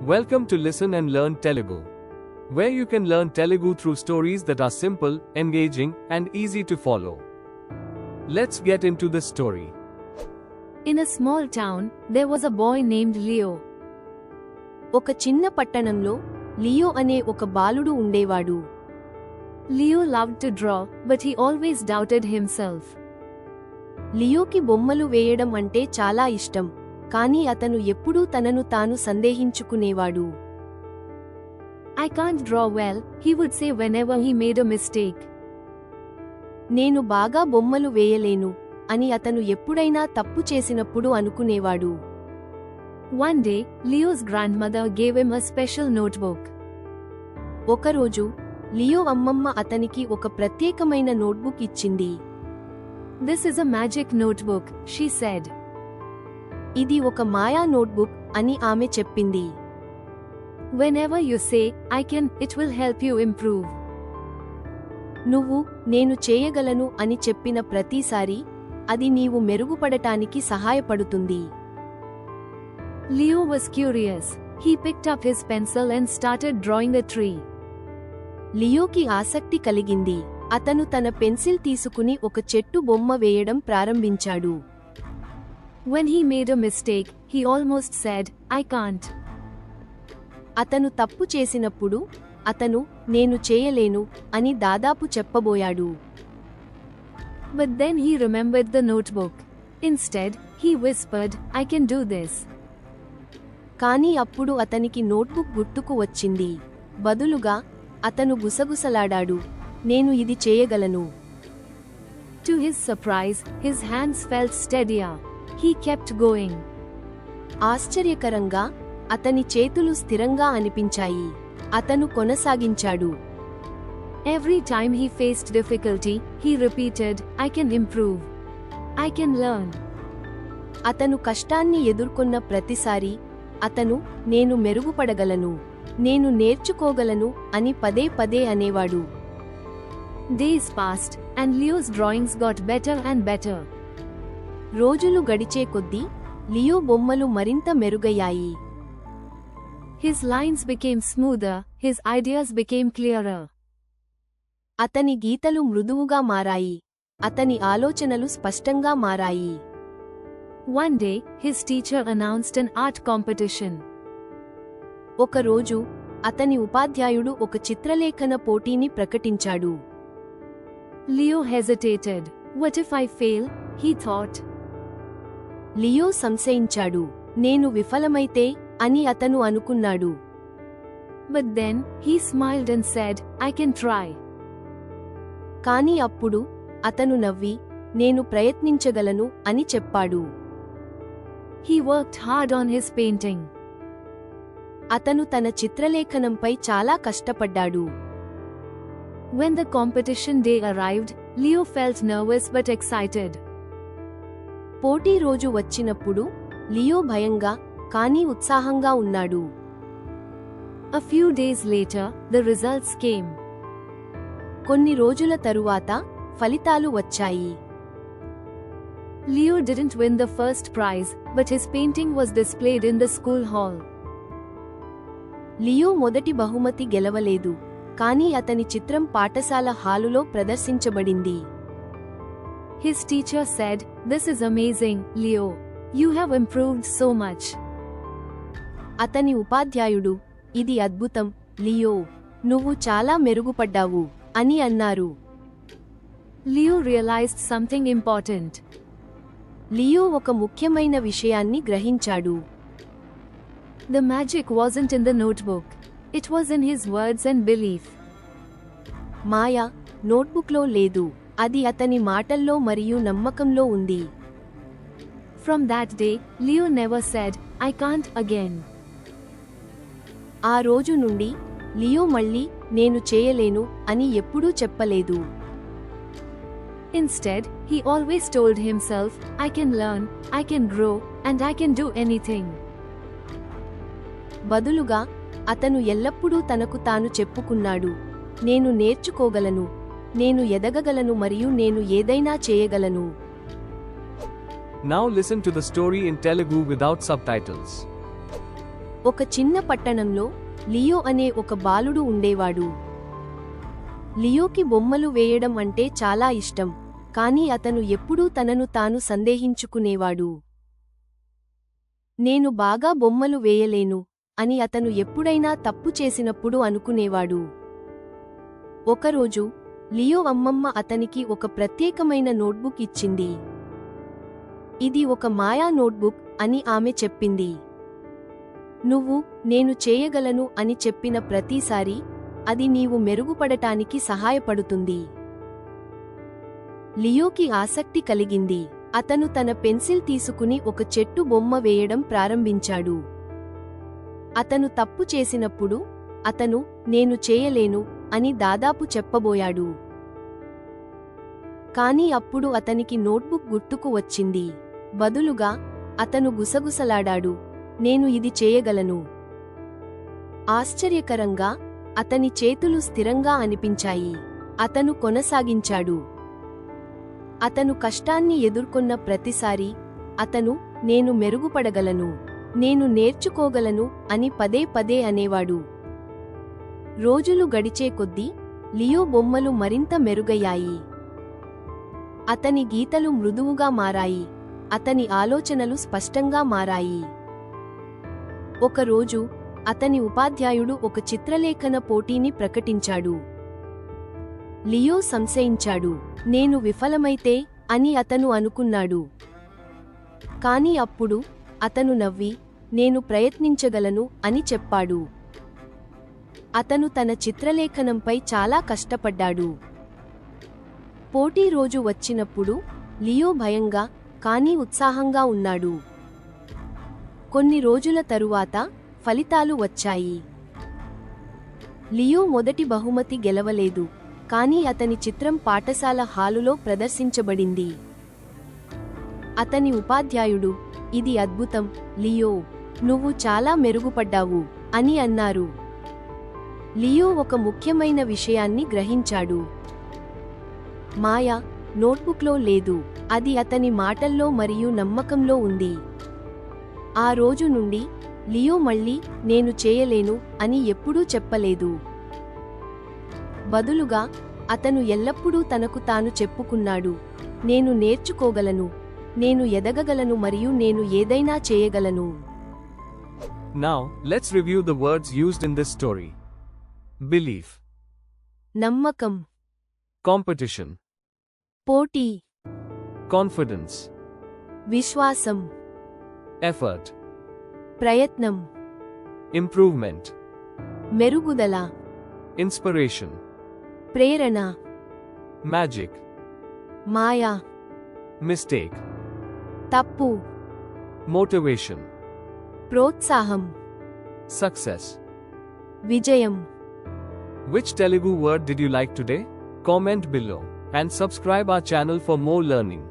Welcome to Listen and Learn Telugu, where you can learn Telugu through stories that are simple, engaging, and easy to follow. Let's get into the story. In a small town, there was a boy named Leo. ఒక చిన్న పట్టణంలో Leo అనే ఒక బాలుడు ఉండేవాడు. Leo loved to draw, but he always doubted himself. లియోకి బొమ్మలు వేయడం అంటే చాలా ఇష్టం, కానీ అతను ఎప్పుడూ తనను తాను సందేహించుకునేవాడు. I can't draw well, he would say whenever he made a mistake. నేను బాగా బొమ్మలు వేయలేను అని అతను ఎప్పుడైనా తప్పు చేసినప్పుడు అనుకునేవాడు. One day, Leo's grandmother gave him a special notebook. ఒకరోజు లియో అమ్మమ్మ అతనికి ఒక ప్రత్యేకమైన నోట్బుక్ ఇచ్చింది. This is a magic notebook, she said. ఇది ఒక మాయా నోట్బుక్ అని ఆమె చెప్పింది. Whenever you say, I can, it will help you improve. నువ్వు నేను చేయగలను అని చెప్పిన ప్రతిసారీ అది నీవు మెరుగుపడటానికి సహాయపడుతుంది. Leo was curious. He picked up his pencil and started drawing a tree. లియోకి ఆసక్తి కలిగింది. అతను తన పెన్సిల్ తీసుకుని ఒక చెట్టు బొమ్మ వేయడం ప్రారంభించాడు. When he made a mistake, he almost said, I can't. అతను తప్పు చేసినప్పుడు అతను నేను చేయలేను అని దాదాపు చెప్పబోయాడు. But then he remembered the notebook. Instead, he whispered, I can do this. కానీ అప్పుడు అతనికి నోట్బుక్ గుర్తుకు వచ్చింది. బదులుగా అతను గుసగుసలాడాడు, నేను ఇది చేయగలను. To his surprise, his hands felt steadier. He kept going. ఆశ్చర్యకరంగా అతని చేతులు స్థిరంగా అనిపించాయి. అతను కొనసాగించాడు. Every time he faced difficulty, he repeated, I can improve. I can learn. అతను కష్టాన్ని ఎదుర్కొన్న ప్రతిసారీ అతను నేను మెరుగుపడగలను, నేను నేర్చుకోగలను అని పదే పదే అనేవాడు. Days passed, and Leo's drawings got better and better. రోజులు గడిచే కొద్దీ లియో బొమ్మలు మరింత మెరుగయ్యాయి. His lines became smoother, his ideas became clearer. అతని గీతలు మృదువుగా మారాయి, అతని ఆలోచనలు స్పష్టంగా మారాయి. One day, his teacher announced an art competition. ఒకరోజు అతని ఉపాధ్యాయుడు ఒక చిత్రలేఖన పోటీని ప్రకటించాడు. Leo hesitated. What if I fail? He thought. Leo సంశయించాడు, నేను విఫలమైతే అని అతను అనుకున్నాడు. But then, he smiled and said, I can try. కాని అప్పుడు అతను నవ్వి, నేను ప్రయత్నించగలను అని చెప్పాడు. He worked hard on his painting. అతను తన చిత్రలేఖనంపై చాలా కష్టపడ్డాడు. When the competition day arrived, Leo felt nervous but excited. పోటీ రోజు వచ్చినప్పుడు లియో భయంగా కానీ ఉత్సాహంగా ఉన్నాడు. A few days later, the results came. కొన్ని రోజుల తరువాత ఫలితాలు వచ్చాయి. Leo didn't win the first prize, but his painting was displayed in the school hall. Leo మొదటి బహుమతి గెలవలేదు, కానీ అతని చిత్రం పాఠశాల హాలులో ప్రదర్శించబడింది. His teacher said, This is amazing, Leo. You have improved so much. అతని ఉపాధ్యాయుడు, ఇది అద్భుతం, లియో, నువ్వు చాలా మెరుగుపడ్డావు అని అన్నారు. Leo realized something important. Leo ఒక ముఖ్యమైన విషయాన్ని గ్రహించాడు. The magic wasn't in the notebook. It was in his words and belief. మాయ నోట్బుక్లో లేదు, అది అతని మాటల్లో మరియు నమ్మకంలో ఉంది. From that day, Leo never said, I can't again. ఆ రోజు నుండి లియో మళ్ళీ నేను చేయలేను అని ఎప్పుడూ చెప్పలేదు. Instead, he always told himself, I can learn, I can grow, and I can do anything. బదులుగా అతను ఎల్లప్పుడూ తనకు తాను చెప్పుకున్నాడు, నేను నేర్చుకోగలను, నేను ఎదగగలను మరియు నేను ఏదైనా చేయగలను. Now listen to the story in Telugu without subtitles. ఒక చిన్న పట్టణంలో లియో అనే ఒక బాలుడు ఉండేవాడు. లియోకి బొమ్మలు వేయడం అంటే చాలా ఇష్టం, కానీ అతను ఎప్పుడూ తనను తాను సందేహించుకునేవాడు. నేను బాగా బొమ్మలు వేయలేను అని అతను ఎప్పుడైనా తప్పు చేసినప్పుడు అనుకునేవాడు. ఒకరోజు లియో అమ్మమ్మ అతనికి ఒక ప్రత్యేకమైన నోట్బుక్ ఇచ్చింది. ఇది ఒక మాయా నోట్బుక్ అని ఆమె చెప్పింది. నువ్వు నేను చేయగలను అని చెప్పిన ప్రతిసారీ అది నీవు మెరుగుపడటానికి సహాయపడుతుంది. లియోకి ఆసక్తి కలిగింది. అతను తన పెన్సిల్ తీసుకుని ఒక చెట్టు బొమ్మ వేయడం ప్రారంభించాడు. అతను తప్పు చేసినప్పుడు అతను నేను చేయలేను అని దాదాపు చెప్పబోయాడు. కాని అప్పుడు అతనికి నోట్బుక్ గుర్తుకు వచ్చింది. బదులుగా అతను గుసగుసలాడాడు, నేను ఇది చేయగలను. ఆశ్చర్యకరంగా అతని చేతులు స్థిరంగా అనిపించాయి. అతను కొనసాగించాడు. అతను కష్టాన్ని ఎదుర్కొన్న ప్రతిసారీ అతను నేను మెరుగుపడగలను, నేను నేర్చుకోగలను అని పదే పదే అనేవాడు. రోజులు గడిచే కొద్దీ లియో బొమ్మలు మరింత మెరుగయ్యాయి. అతని గీతలు మృదువుగా మారాయి. అతని ఆలోచనలు స్పష్టంగా మారాయి. ఒకరోజు అతని ఉపాధ్యాయుడు ఒక చిత్రలేఖన పోటీని ప్రకటించాడు. లియో సంశయించాడు. నేను విఫలమైతే అని అతను అనుకున్నాడు. కాని అప్పుడు అతను నవ్వి, నేను ప్రయత్నించగలను అని చెప్పాడు. అతను తన చిత్రలేఖనంపై చాలా కష్టపడ్డాడు. పోటీ రోజు వచ్చినప్పుడు లియో భయంగా కానీ ఉత్సాహంగా ఉన్నాడు. కొన్ని రోజుల తరువాత ఫలితాలు వచ్చాయి. లియో మొదటి బహుమతి గెలవలేదు, కానీ అతని చిత్రం పాఠశాల హాలులో ప్రదర్శించబడింది. అతని ఉపాధ్యాయుడు, ఇది అద్భుతం, లియో, నువ్వు చాలా మెరుగుపడ్డావు అని అన్నారు. లియో ఒక ముఖ్యమైన విషయాన్ని గ్రహించాడు. మాయ నోట్బుక్లో లేదు, అది అతని మాటల్లో మరియు నమ్మకంలో ఉంది. ఆ రోజు నుండి లియో మళ్ళీ నేను చేయలేను అని ఎప్పుడూ చెప్పలేదు. బదులుగా అతను ఎల్లప్పుడూ తనకు తాను చెప్పుకున్నాడు, నేను నేర్చుకోగలను, నేను ఎదగగలను మరియు నేను ఏదైనా చేయగలను. Now, let's review the words used in this story. Belief, నమ్మకం, competition, పోటీ, confidence, విశ్వాసం, effort, ప్రయత్నం, improvement, మెరుగుదల, inspiration, ప్రేరణ, magic, మాయా, mistake, తప్పు, motivation, ప్రోత్సాహం, success. విజయం. Which Telugu word did you like today? Comment below and subscribe our channel for more learning.